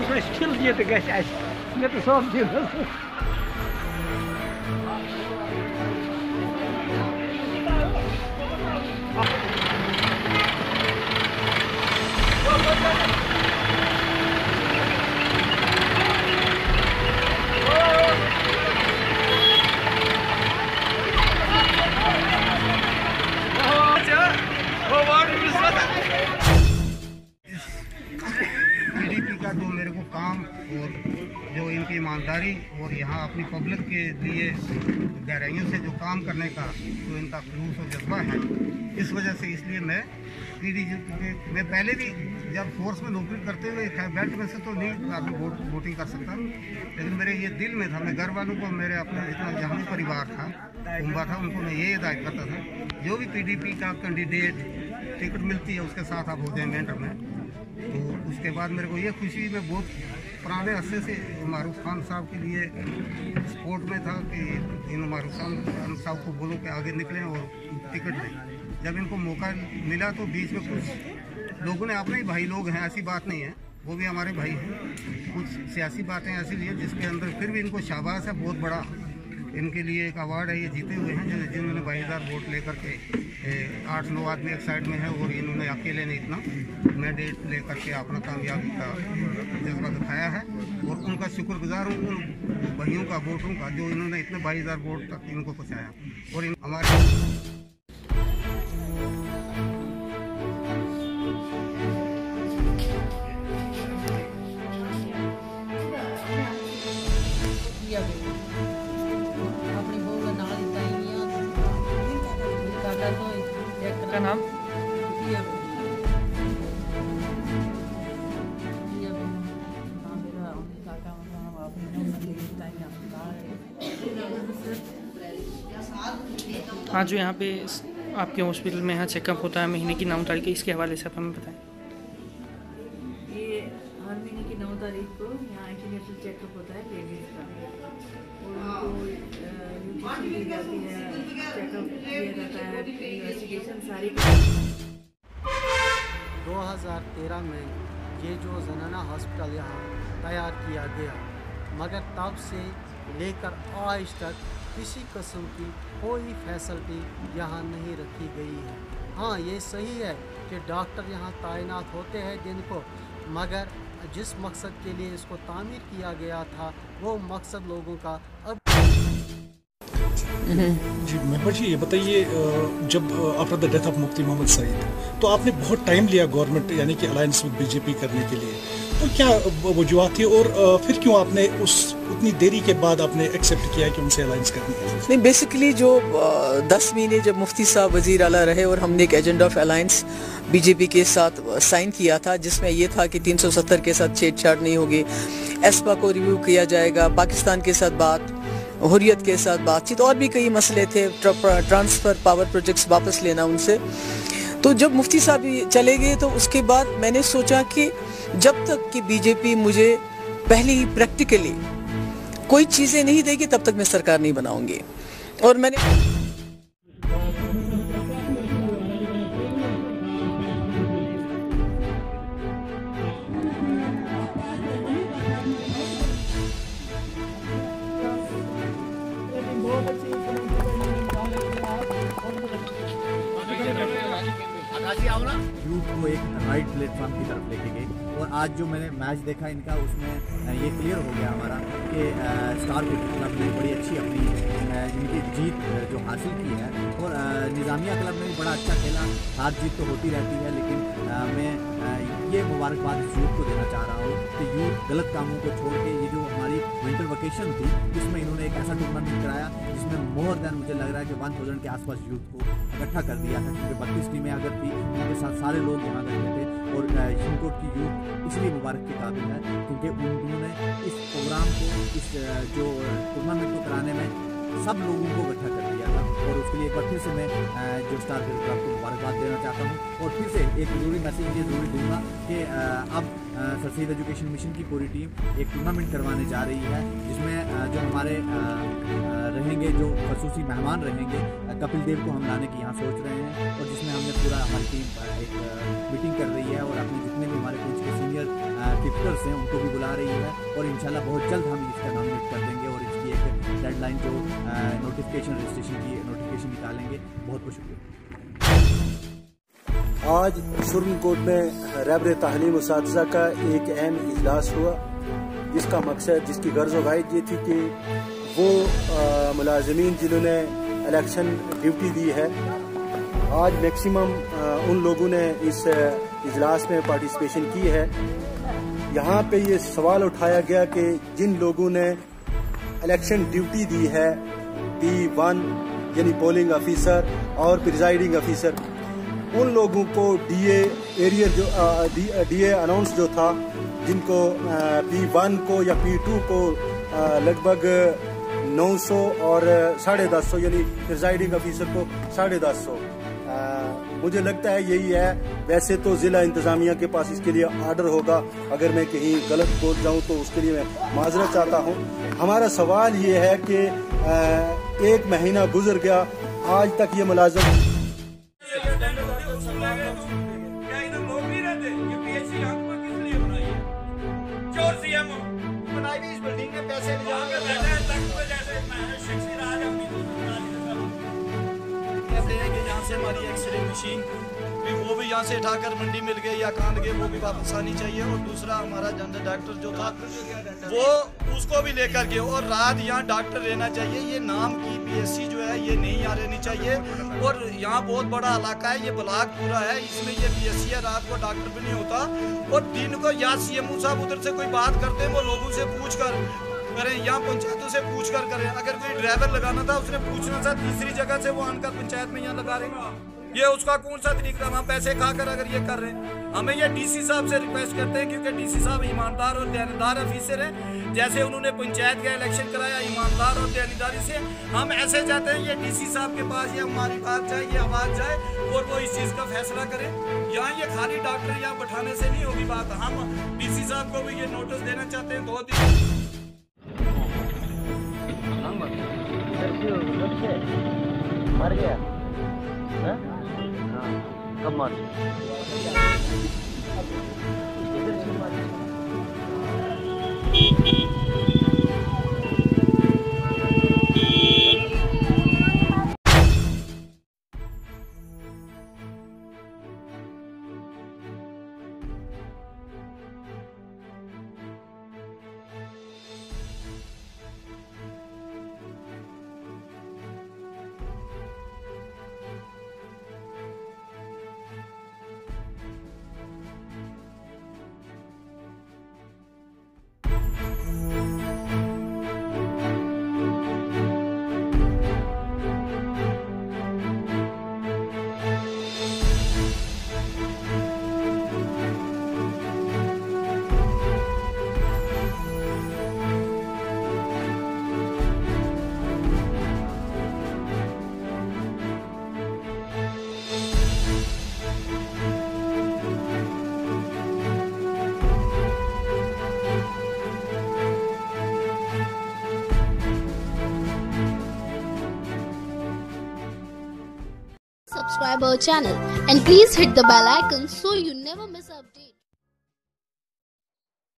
से स्टिल ये तो गैस ये तो सब दिन पीडीपी का जो मेरे को काम और जो इनकी ईमानदारी और यहाँ अपनी पब्लिक के लिए गहराइयों से जो काम करने का जो इनका खलूस और जज्बा है, इस वजह से इसलिए मैं पीडीपी में पहले भी जब फोर्स में नौकरी करते हुए बेल्ट में से तो नहीं आदमी वोटिंग कर सकता, लेकिन मेरे ये दिल में था, मैं घर वालों को मेरे अपना इतना जहाँ परिवार था उम्बा था उनको मैं ये हिदायत करता था जो भी पीडीपी का कैंडिडेट टिकट मिलती है उसके साथ आप हो जाएंगे इंटर में। तो उसके बाद मेरे को ये खुशी में बहुत पुराने अरसे से मारूफ खान साहब के लिए सपोर्ट में था कि इन मारूफ खान साहब को बोलो कि आगे निकलें और टिकट दें। जब इनको मौका मिला तो बीच में कुछ लोगों ने अपने ही भाई लोग हैं, ऐसी बात नहीं है, वो भी हमारे भाई हैं, कुछ सियासी बातें ऐसी लिए जिसके अंदर फिर भी इनको शाबाश है, बहुत बड़ा इनके लिए एक अवार्ड है, ये जीते हुए हैं जिन्होंने 22,000 वोट लेकर के 8-9 आदमी एक साइड में है और इन्होंने अकेले ने इतना मैंडेट लेकर के अपना कामयाबी का जज्बा दिखाया है और उनका शुक्रगुजार हूँ उन भाइयों का वोटों का जो इन्होंने इतने 22,000 वोट तक इनको पहुँचाया। और हमारे का नाम हाँ, जो यहाँ पे आपके हॉस्पिटल में यहाँ चेकअप होता है महीने की 9 तारीख को, इसके हवाले से आप हमें बताएं। ये हर महीने की 9 तारीख को यहाँ एंटीनेटल चेकअप होता है लेडीज़ का और उनको न्यूट्रिशन दी जाती है, चेकअप किया जाता है, इन्वेस्टिगेशन सारी। 2013 में ये जो ज़नाना हॉस्पिटल यहाँ तैयार किया गया, मगर तब से लेकर आज तक किसी किस्म की कोई फैसिलिटी यहाँ नहीं रखी गई है। हाँ, ये सही है कि डॉक्टर यहाँ तैनात होते हैं दिन को, मगर जिस मकसद के लिए इसको तामीर किया गया था वो मकसद लोगों का अब। जी मेंबर जी, ये बताइए, जब आफ्टर द डेथ ऑफ मुफ्ती मोहम्मद सईद तो आपने बहुत टाइम लिया गवर्नमेंट यानी कि अलायंस विद बीजेपी करने के लिए, तो क्या वजूहत थी और फिर क्यों आपने उतनी देरी के बाद आपने एक्सेप्ट किया कि उनसे अलायंस करनी है? नहीं, बेसिकली जो 10 महीने जब मुफ्ती साहब वज़ीर आला रहे और हमने एक एजेंडा ऑफ अलायंस बीजेपी के साथ साइन किया था जिसमें ये था कि 370 के साथ छेड़छाड़ नहीं होगी, एस्पा को रिव्यू किया जाएगा, पाकिस्तान के साथ बात, हुर्रियत के साथ बातचीत, और भी कई मसले थे, ट्रांसफ़र पावर प्रोजेक्ट्स वापस लेना उनसे। तो जब मुफ्ती साहब चले गए तो उसके बाद मैंने सोचा कि जब तक कि बीजेपी मुझे पहले ही प्रैक्टिकली कोई चीज़ें नहीं देगी तब तक मैं सरकार नहीं बनाऊंगी। और मैंने यूथ को एक राइट प्लेटफॉर्म की तरफ लेके गए और आज जो मैंने मैच देखा इनका उसमें ये क्लियर हो गया हमारा कि स्टार क्रिकेट क्लब ने बड़ी अच्छी अपनी इनकी जीत जो हासिल की है और निज़ामिया क्लब ने भी बड़ा अच्छा खेला। हार जीत तो होती रहती है, लेकिन मैं ये मुबारकबाद इस यूथ को देना चाह रहा हूँ कि यूथ गलत कामों को छोड़ के ये जो हमारी विंटर वेकेशन थी इसमें इन्होंने एक ऐसा टूर्नामेंट कराया जिसमें मोर देन मुझे लग रहा है कि 1000 के आसपास यूथ को इकट्ठा कर दिया था, क्योंकि 32 टीमें अगर थी उनके साथ सारे लोग यहाँ करते थे। और हिंदकोट की यूथ इसलिए मुबारक के काबिल है क्योंकि उन्होंने इस प्रोग्राम को, इस जो टूर्नामेंट को कराने में सब लोगों को इकट्ठा कर दिया था। और उसके लिए एक बार फिर से मैं जो स्टार क्रिकेट क्लब को मुबारकबाद देना चाहता हूँ और फिर से एक ज़रूरी मैसेज ये ज़रूरी दूँगा कि अब सर सैयद एजुकेशन मिशन की पूरी टीम एक टूर्नामेंट करवाने जा रही है जिसमें जो हमारे रहेंगे, जो खसूसी मेहमान रहेंगे, कपिल देव को हम लाने की यहाँ सोच रहे हैं और जिसमें हमने पूरा हमारी टीम एक मीटिंग कर रही है और अपने जितने भी हमारे कोच के सीनियर क्रिकेटर्स हैं उनको भी बुला रही है और इंशाल्लाह बहुत जल्द हम इसका नॉमिनेट कर देंगे और इसकी एक डेडलाइन जो नोटिफिकेशन रजिस्ट्रेशन की नोटिफिकेशन निकालेंगे। बहुत बहुत शुक्रिया। आज सुरनकोट में रहबर तालीम उसातिज़ा का एक अहम इजलास हुआ, जिसका मकसद, जिसकी गर्ज व गायद ये थी कि वो मुलाजमीन जिन्होंने इलेक्शन ड्यूटी दी है, आज मैक्सिमम उन लोगों ने इस इजलास में पार्टिसिपेशन की है। यहाँ पे ये सवाल उठाया गया कि जिन लोगों ने इलेक्शन ड्यूटी दी है, P1 यानी पोलिंग ऑफिसर और प्रिजाइडिंग ऑफिसर, उन लोगों को डीए एरियर जो डीए अनाउंस जो था, जिनको P1 को या P2 को लगभग 900 और 150 यानी प्रिजाइडिंग ऑफिसर को 150, मुझे लगता है यही है। वैसे तो जिला इंतजामिया के पास इसके लिए आर्डर होगा, अगर मैं कहीं गलत बोल जाऊं तो उसके लिए मैं माजरत चाहता हूं। हमारा सवाल ये है कि 1 महीना गुजर गया, आज तक ये मुलाजिम से हमारी एक्सरे मशीन भी वो भी यहाँ से उठाकर मंडी मिल गई या कांद गए, वो भी वापस आनी चाहिए। और दूसरा हमारा जनरल डॉक्टर जो था वो उसको भी लेकर गए और रात यहाँ डॉक्टर रहना चाहिए। ये नाम की पीएससी जो है ये नहीं यहाँ रहनी चाहिए। और यहाँ बहुत बड़ा इलाका है, ये ब्लॉक पूरा है, इसमें ये पीएससी है, रात को डॉक्टर भी नहीं होता। और दिन को या सीएमओ साहब उधर से कोई बात करते हैं वो लोगों से पूछ कर करें, यहाँ पंचायतों से पूछ कर करें। अगर कोई ड्राइवर लगाना था उसने पूछना था, तीसरी जगह से वो आनकर पंचायत में यहाँ लगा रहे हैं, ये उसका कौन सा तरीका? हम पैसे खाकर अगर ये कर रहे हैं। हमें ये डीसी साहब से रिक्वेस्ट करते हैं, क्योंकि डीसी साहब ईमानदार और देनदार ऑफिसर हैं। जैसे उन्होंने पंचायत का इलेक्शन कराया ईमानदार और देनदारी से, हम ऐसे चाहते हैं ये डीसी साहब के पास ये हमारी बात जाए, ये आवाज़ जाए और वो इस चीज़ का फैसला करें। यहाँ ये खाली डॉक्टर यहाँ बैठाने से नहीं होगी बात। हम डीसी साहब को भी ये नोटिस देना चाहते हैं। 2 दिन मर गया, कब मर? Subscribe our channel and please hit the bell icon so you never miss an update.